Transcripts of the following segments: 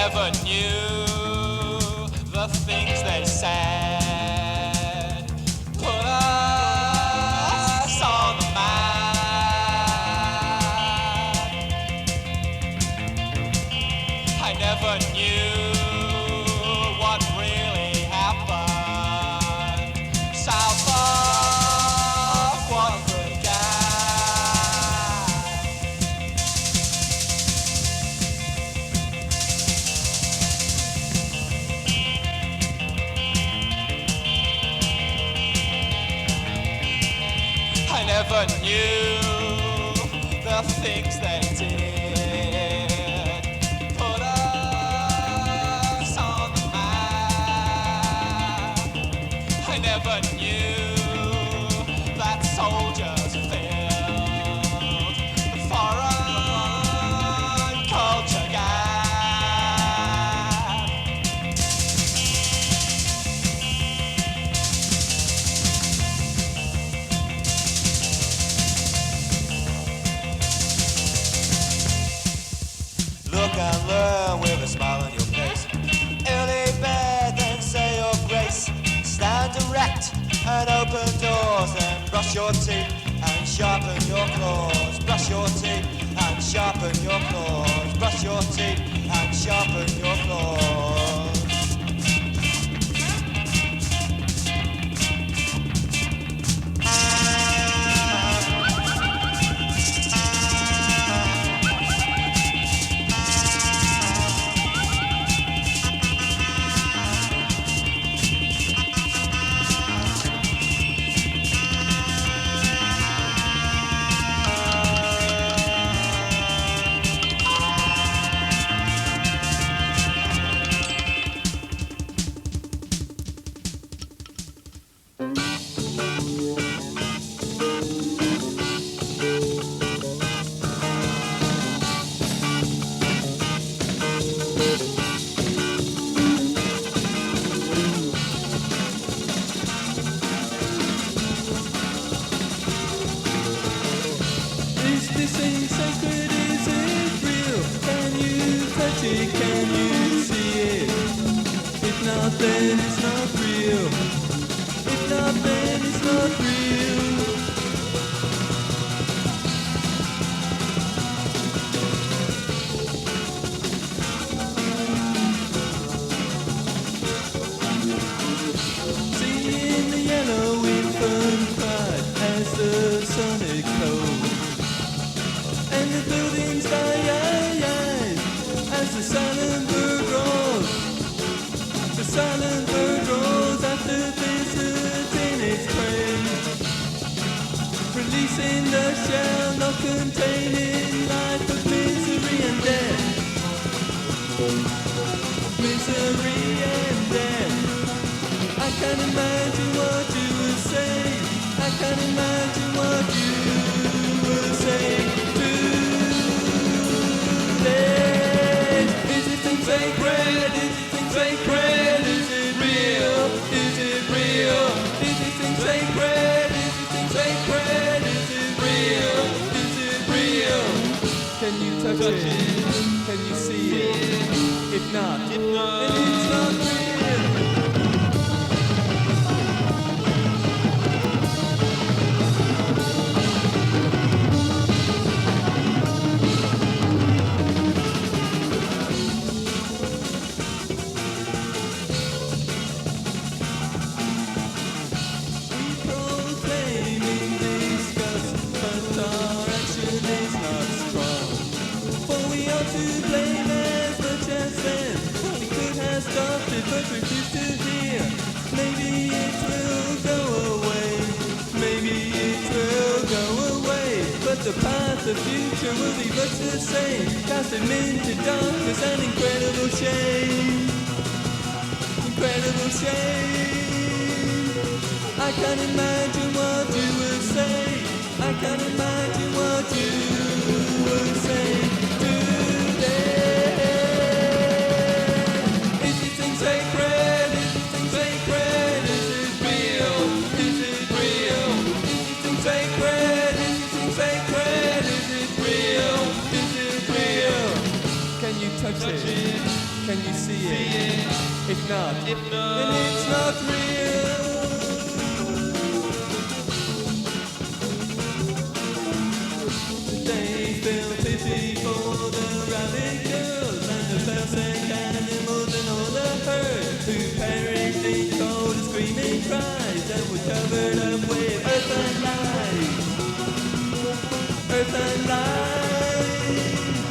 never knew the things they said put us on the map. I never knew what really happened south of Watford Gap. I never knew the things they did put us on the map. I never knew that soldiers filled the foreign culture gap. Look and learn with a smile on your face. Early bed, then say your grace. Stand erect and open doors, then brush your teeth and sharpen your claws. Brush your teeth and sharpen your claws. Brush your teeth and sharpen your claws. Is this thing sacred? Is it real? Can you touch it? Can you see it? If not, then it's not real. If not, then it's not real. Seeing the yellow infant pride as the sonic code. And the buildings die as the silent bird rolls. The silent bird rolls after visiting its prey, releasing the shell not containing life of misery and death. Misery and death. I can't imagine what you would say. I can't imagine what you would say. Is it thing sacred? Is it thing sacred? Is it real? Is it real? Is it thing sacred? Is it thing sacred? Is it real? Is it real? Can you touch it? Can you see it? If not, then it's not real. But refuse to hear. Maybe it will go away. Maybe it will go away. But the path, the future will be much the same. Cast him into darkness and incredible shame. Incredible shame. I can't imagine what you would say. I can't imagine what you would say today. Sacred, is it thing sacred? Is it real? Is it real? Is it thing sacred? Is it thing sacred? Is it real? Is it real? Can you touch it? and it's not real. They feel pity for the rabbit girls and the perfect animals and all the herd who perished in cold and screaming cries and were covered up with earth and light. Earth and light.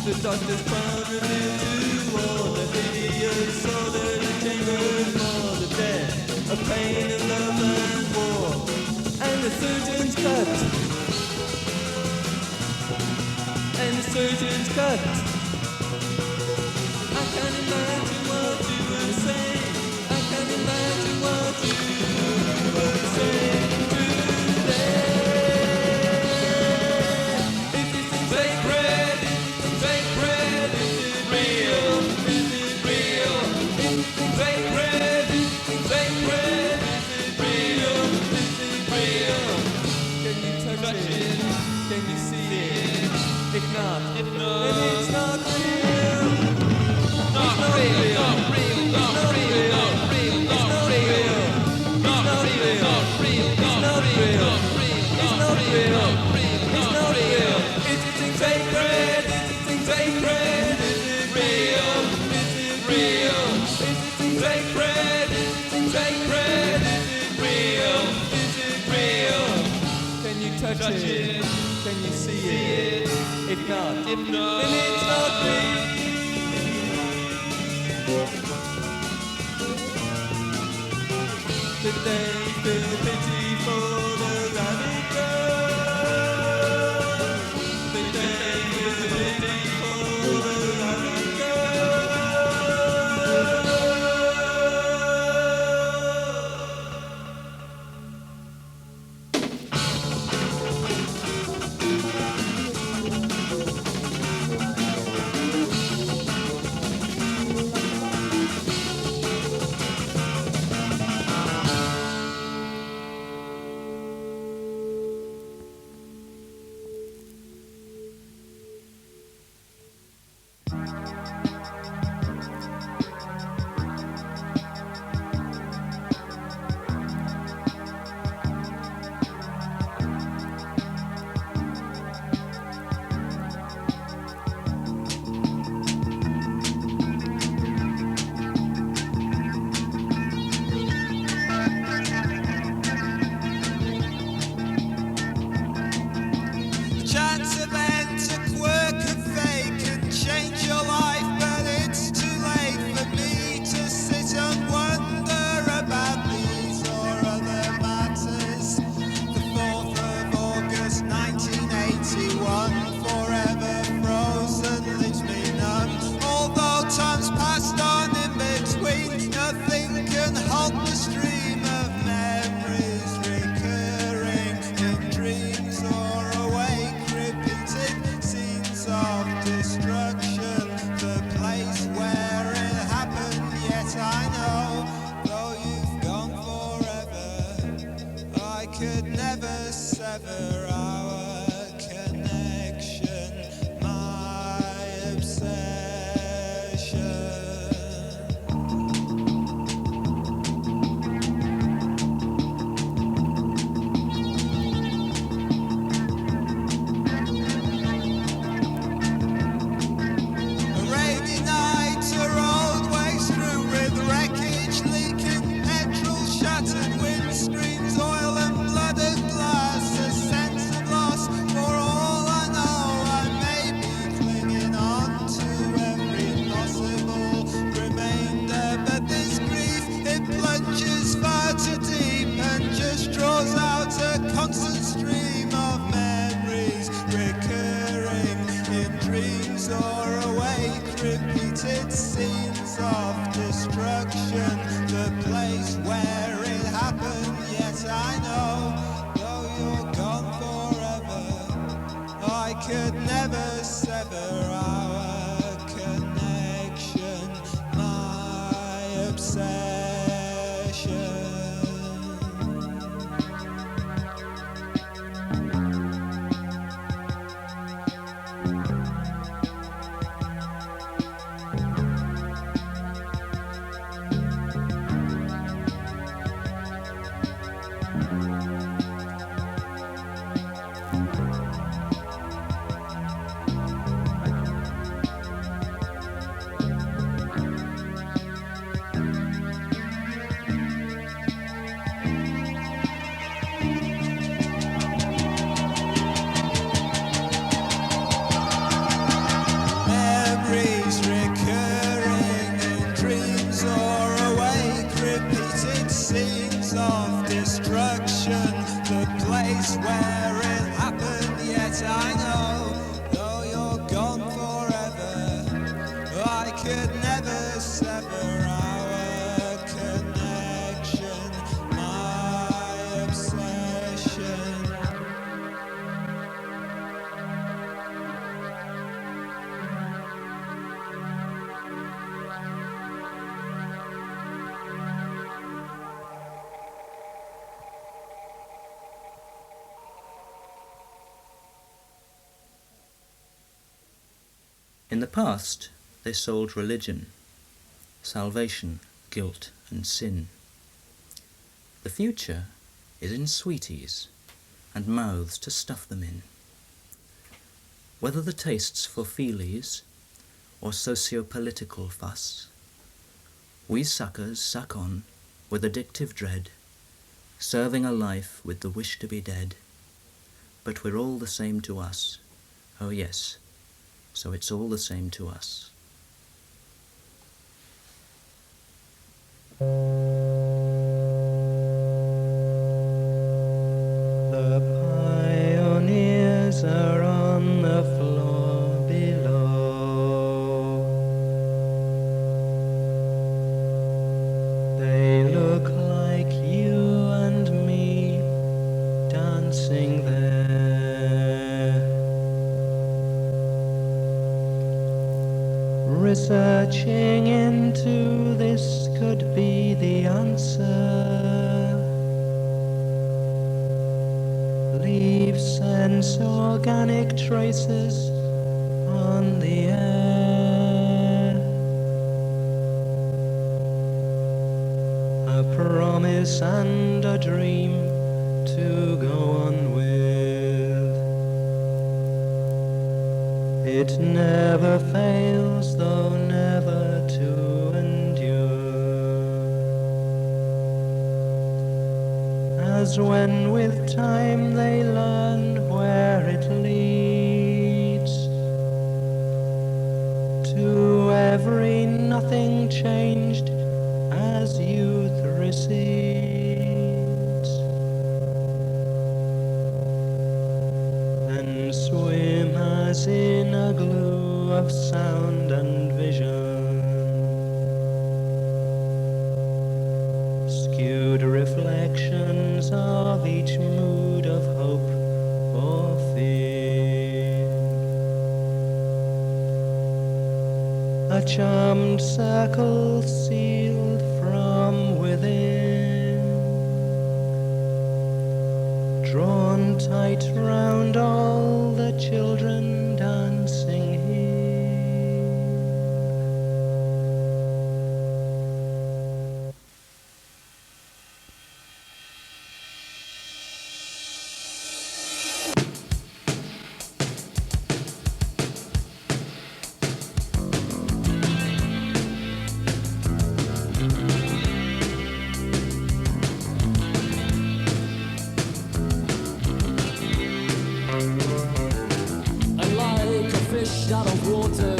The doctor's crown revealed to all the hideous order, the chambers more the death of pain and love and war. And the surgeon's cut. And the surgeon's cut. I can't imagine what you were saying. I can't imagine what you were saying today. Is this sacred? Is this sacred? Is it real? Is it real? Is this sacred? Is this sacred? Is it real? Is it real? Can you touch it? Can you see it? If not, then it's not real. Not real. Not real. Not real. Not real. Not real. Not real. Not real. Not real. It's not real. It's not real. Is it sacred? Is it sacred? Is it real? Is it real? Is it sacred? Is it sacred? Is it real? Is it real? Can you touch it? Can you see it? If not, then it's not real. That they feel pity for the rabbit girl. That they feel pity for the rabbit girl. repeated scenes of destruction, the place where it happened. Yet I know, though you're gone forever, I could never sever our connection, my obsession. where it happened yet. I know, though you're gone forever, I could never sever our connection, my obsession. In the past, they sold religion, salvation, guilt, and sin. The future is in sweeties and mouths to stuff them in. Whether the tastes for feelies or socio-political fuss, we suckers suck on with addictive dread, serving a life with the wish to be dead. But we're all the same to us, oh yes, so it's all the same to us. The pioneers are on the floor below. They look like you and me dancing there, researching into this could be the answer. Leave sense organic traces on the air. A promise and a dream to go on with. It never fails, though never to endure. As when with time they learn where it leads, to every nothing changed as youth recedes. Then swim as in a glue of sound and vision, skewed reflections of each mood of hope or fear. A charmed circle sealed from within, drawn tight round all the children dancing here. And like a fish out of water,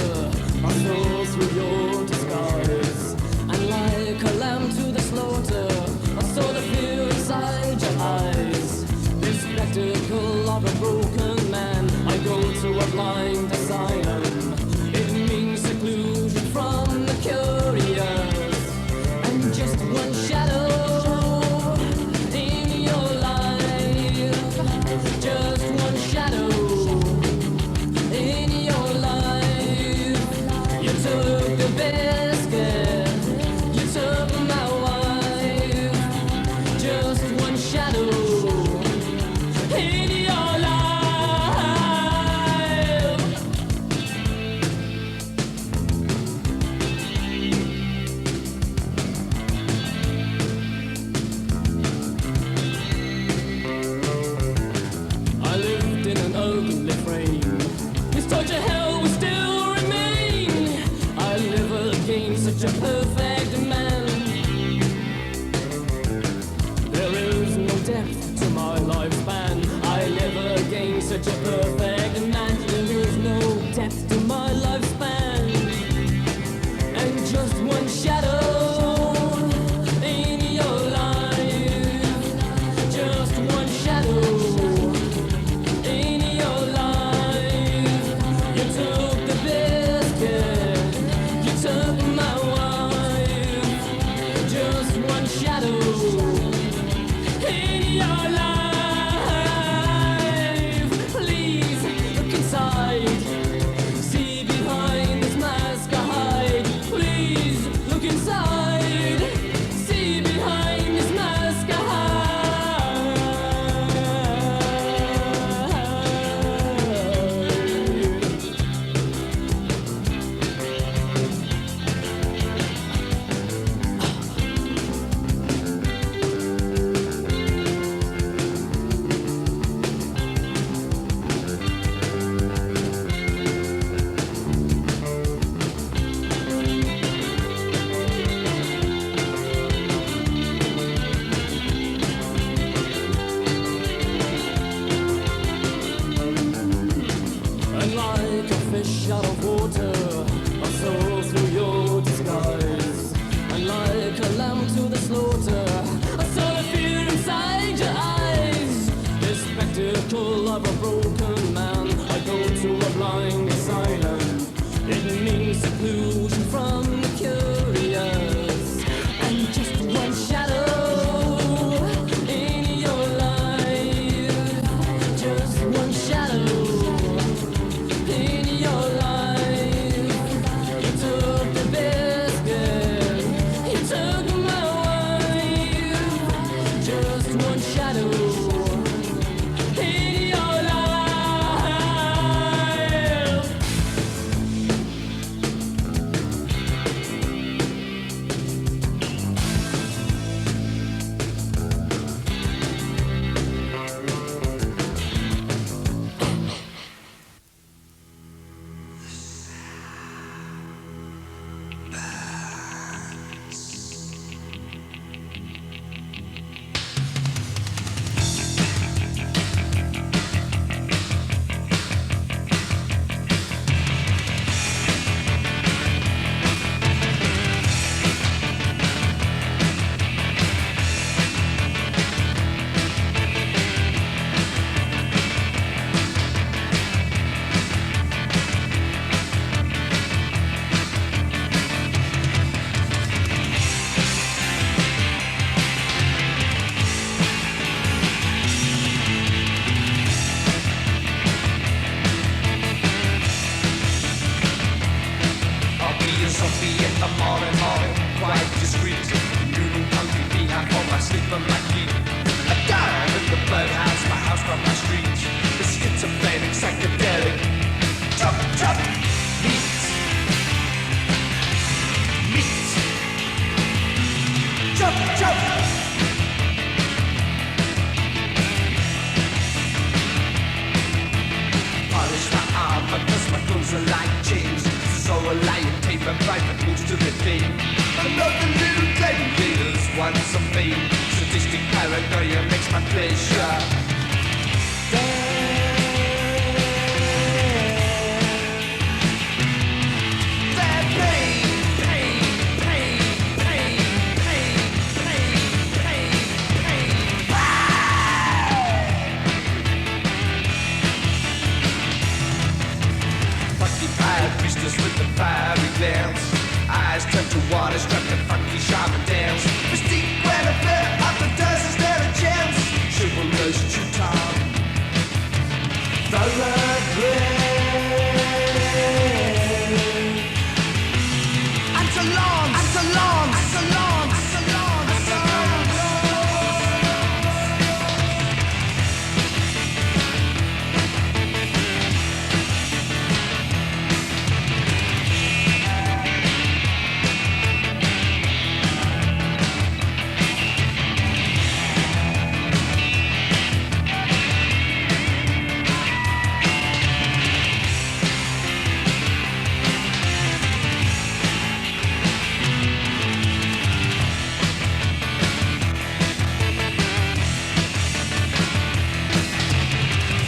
I saw through your disguise. And like a lamb to the slaughter, I saw the fear inside your eyes. This spectacle of a broken man, I go to a blind asylum. It means seclusion from the curious, and just one shadow in your life, just one shadow in your life. You took the biscuit, you took my wife, just one shadow in your life. I lived in an ugly frame. This torture hell will still remain. I live against such a perfect man. There is no depth to my lifespan. I live against such a perfect man. There is no depth to my lifespan. And just one shadow in your life. Just one shadow soul of a broken man. I go to a blind asylum. It means seclusion from the curious. And just one shadow in your life. Just one shadow in your life. You took the biscuit. You took my wife. Just one shadow in your life. I'll be a zombie in the morning, quite discreet. You don't come to me, I fall asleep on my feet. A dog in the birdhouse, my house from my street. The schizophrenic, psychedelic. Chop, chop, meat. Meat. Chop, chop. Polish my armor, cause my clothes are like chains. So a lion tape and private moves to the thing. I love the little dead invaders, want some fame. Sadistic paranoia makes my pleasure. That pain, pain, pain, pain, pain, pain, pain, pain. Funky fire priestess with the fiery glance. Eyes turn to water, struck the funky shaman dance. Mystique Guinevere, after dust, is there a chance? Chivalrous Teuton. Antalon, Antalon, Antalon, Antalon, Antalon.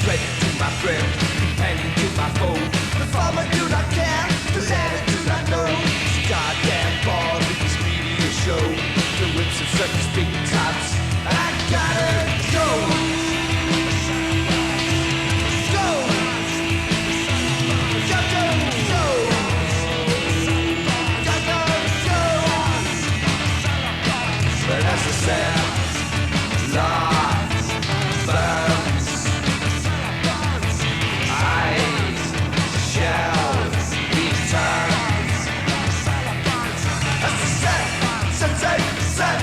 Friend to my friend, companion to my foe. The farmer do not care, the letter do not know. This goddamn ball with this media show. The whips of circus big tops. I gotta go. Go. Gotta go. Gotta go. But as the sound lies, burns, I shall return. As the set, set, set, set.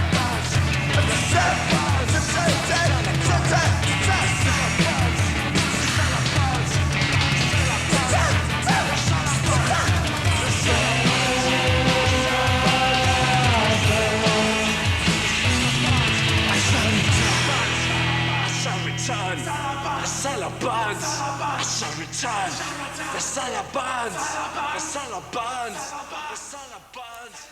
As the set, set, set, set, set, set, The cellar burns. I shall return. The cellar burns. The cellar burns. The cellar burns.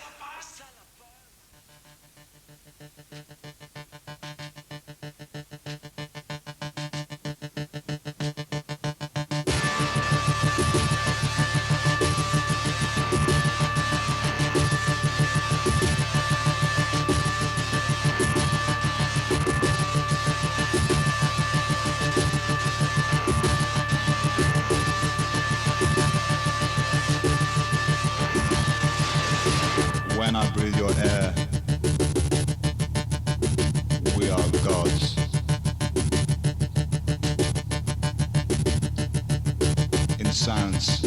sounds,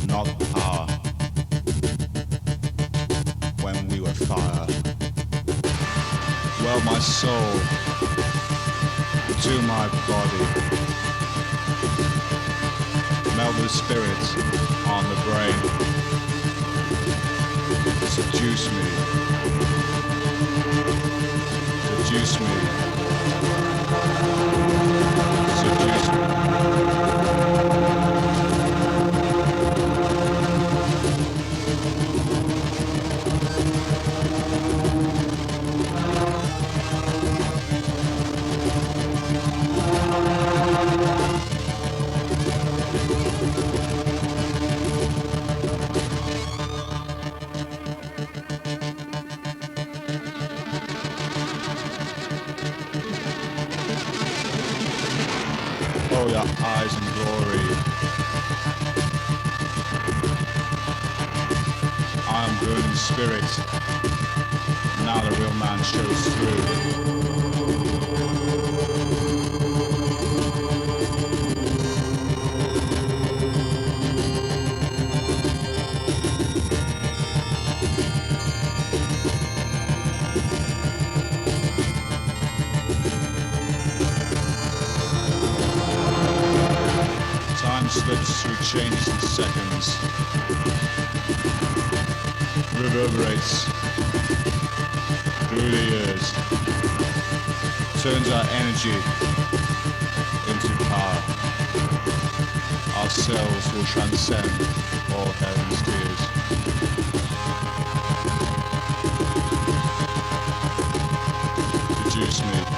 not power. When we were fire, well, my soul to my body, melt the spirit on the brain, seduce me, seduce me, seduce me. Oh, your eyes and glory. I am burning spirit. Now the real man shows through. Time slips through changes in seconds, reverberates through the years, turns our energy into power. Our selves will transcend all heaven's tears. Seduce me.